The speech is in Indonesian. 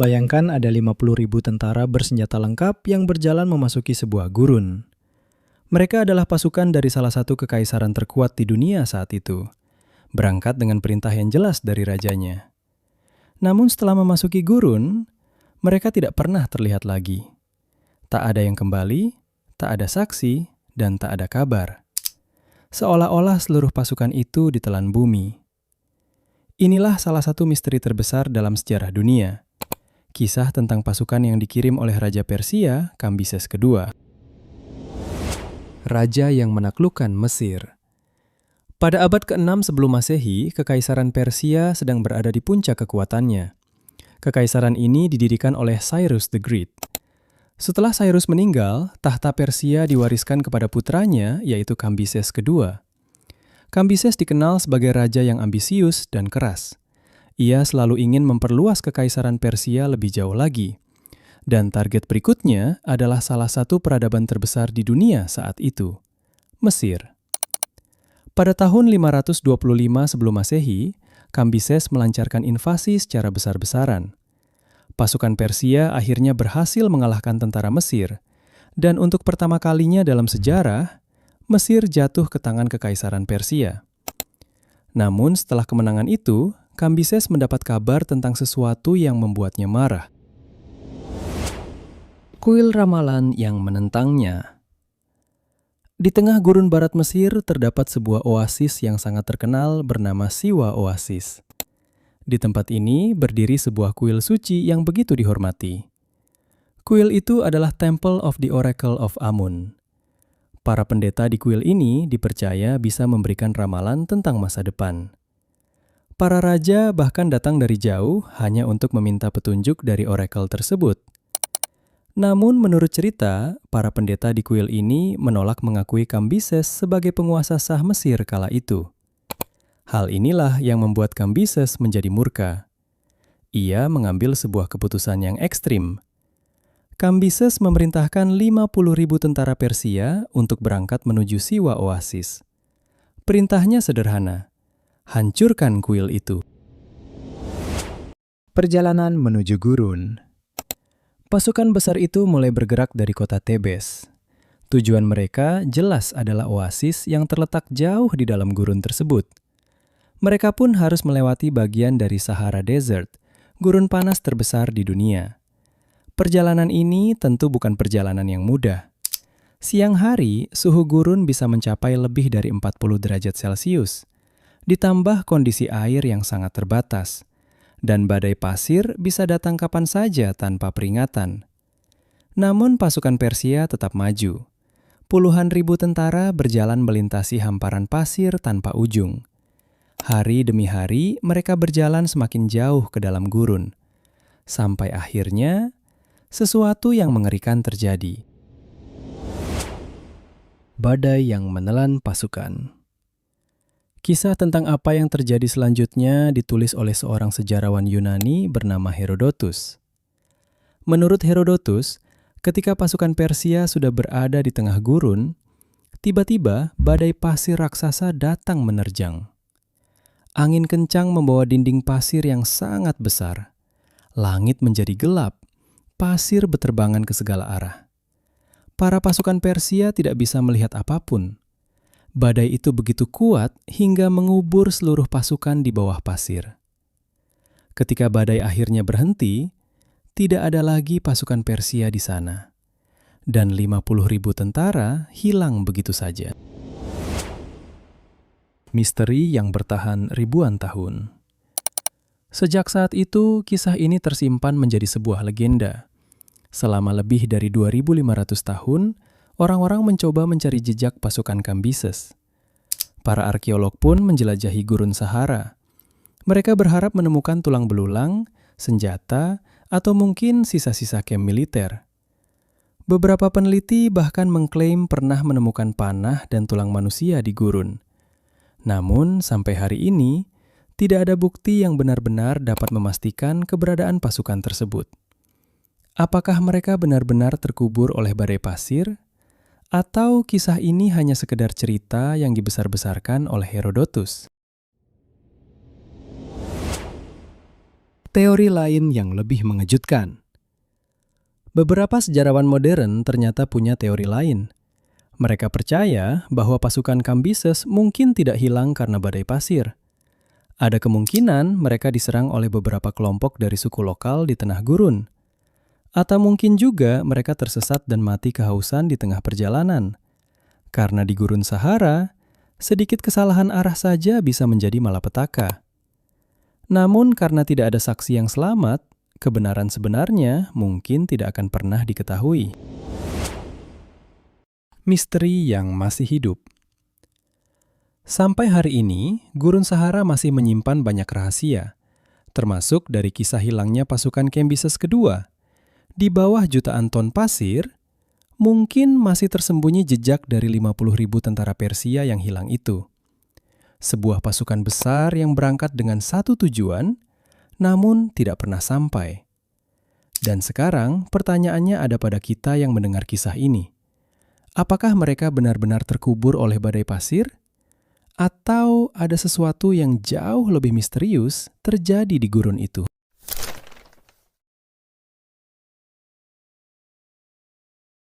Bayangkan ada 50.000 tentara bersenjata lengkap yang berjalan memasuki sebuah gurun. Mereka adalah pasukan dari salah satu kekaisaran terkuat di dunia saat itu, berangkat dengan perintah yang jelas dari rajanya. Namun setelah memasuki gurun, mereka tidak pernah terlihat lagi. Tak ada yang kembali, tak ada saksi, dan tak ada kabar. Seolah-olah seluruh pasukan itu ditelan bumi. Inilah salah satu misteri terbesar dalam sejarah dunia. Kisah tentang pasukan yang dikirim oleh Raja Persia, Kambises II. Raja yang menaklukkan Mesir. Pada abad ke-6 sebelum Masehi, Kekaisaran Persia sedang berada di puncak kekuatannya. Kekaisaran ini didirikan oleh Cyrus the Great. Setelah Cyrus meninggal, tahta Persia diwariskan kepada putranya, yaitu Kambises II. Kambises dikenal sebagai raja yang ambisius dan keras. Ia selalu ingin memperluas Kekaisaran Persia lebih jauh lagi. Dan target berikutnya adalah salah satu peradaban terbesar di dunia saat itu, Mesir. Pada tahun 525 sebelum Masehi, Kambises melancarkan invasi secara besar-besaran. Pasukan Persia akhirnya berhasil mengalahkan tentara Mesir, dan untuk pertama kalinya dalam sejarah, Mesir jatuh ke tangan Kekaisaran Persia. Namun setelah kemenangan itu, Kambises mendapat kabar tentang sesuatu yang membuatnya marah. Kuil ramalan yang menentangnya. Di tengah gurun barat Mesir terdapat sebuah oasis yang sangat terkenal bernama Siwa Oasis. Di tempat ini berdiri sebuah kuil suci yang begitu dihormati. Kuil itu adalah Temple of the Oracle of Amun. Para pendeta di kuil ini dipercaya bisa memberikan ramalan tentang masa depan. Para raja bahkan datang dari jauh hanya untuk meminta petunjuk dari oracle tersebut. Namun menurut cerita, para pendeta di kuil ini menolak mengakui Kambises sebagai penguasa sah Mesir kala itu. Hal inilah yang membuat Kambises menjadi murka. Ia mengambil sebuah keputusan yang ekstrim. Kambises memerintahkan 50.000 tentara Persia untuk berangkat menuju Siwa Oasis. Perintahnya sederhana. Hancurkan kuil itu. Perjalanan menuju gurun. Pasukan besar itu mulai bergerak dari kota Tebes. Tujuan mereka jelas adalah oasis yang terletak jauh di dalam gurun tersebut. Mereka pun harus melewati bagian dari Sahara Desert, gurun panas terbesar di dunia. Perjalanan ini tentu bukan perjalanan yang mudah. Siang hari, suhu gurun bisa mencapai lebih dari 40 derajat Celcius. Ditambah kondisi air yang sangat terbatas, dan badai pasir bisa datang kapan saja tanpa peringatan. Namun pasukan Persia tetap maju. Puluhan ribu tentara berjalan melintasi hamparan pasir tanpa ujung. Hari demi hari mereka berjalan semakin jauh ke dalam gurun. Sampai akhirnya, sesuatu yang mengerikan terjadi. Badai yang menelan pasukan. Kisah tentang apa yang terjadi selanjutnya ditulis oleh seorang sejarawan Yunani bernama Herodotus. Menurut Herodotus, ketika pasukan Persia sudah berada di tengah gurun, tiba-tiba badai pasir raksasa datang menerjang. Angin kencang membawa dinding pasir yang sangat besar. Langit menjadi gelap, pasir berterbangan ke segala arah. Para pasukan Persia tidak bisa melihat apapun. Badai itu begitu kuat hingga mengubur seluruh pasukan di bawah pasir. Ketika badai akhirnya berhenti, tidak ada lagi pasukan Persia di sana. Dan 50.000 tentara hilang begitu saja. Misteri yang bertahan ribuan tahun. Sejak saat itu, kisah ini tersimpan menjadi sebuah legenda. Selama lebih dari 2.500 tahun, orang-orang mencoba mencari jejak pasukan Kambises. Para arkeolog pun menjelajahi gurun Sahara. Mereka berharap menemukan tulang belulang, senjata, atau mungkin sisa-sisa kamp militer. Beberapa peneliti bahkan mengklaim pernah menemukan panah dan tulang manusia di gurun. Namun, sampai hari ini, tidak ada bukti yang benar-benar dapat memastikan keberadaan pasukan tersebut. Apakah mereka benar-benar terkubur oleh badai pasir? Atau kisah ini hanya sekedar cerita yang dibesar-besarkan oleh Herodotus? Teori lain yang lebih mengejutkan. Beberapa sejarawan modern ternyata punya teori lain. Mereka percaya bahwa pasukan Kambises mungkin tidak hilang karena badai pasir. Ada kemungkinan mereka diserang oleh beberapa kelompok dari suku lokal di tengah gurun. Atau mungkin juga mereka tersesat dan mati kehausan di tengah perjalanan. Karena di gurun Sahara, sedikit kesalahan arah saja bisa menjadi malapetaka. Namun karena tidak ada saksi yang selamat, kebenaran sebenarnya mungkin tidak akan pernah diketahui. Misteri yang masih hidup. Sampai hari ini, gurun Sahara masih menyimpan banyak rahasia, termasuk dari kisah hilangnya pasukan Kambises kedua. Di bawah jutaan ton pasir, mungkin masih tersembunyi jejak dari 50.000 tentara Persia yang hilang itu. Sebuah pasukan besar yang berangkat dengan satu tujuan, namun tidak pernah sampai. Dan sekarang pertanyaannya ada pada kita yang mendengar kisah ini. Apakah mereka benar-benar terkubur oleh badai pasir? Atau ada sesuatu yang jauh lebih misterius terjadi di gurun itu?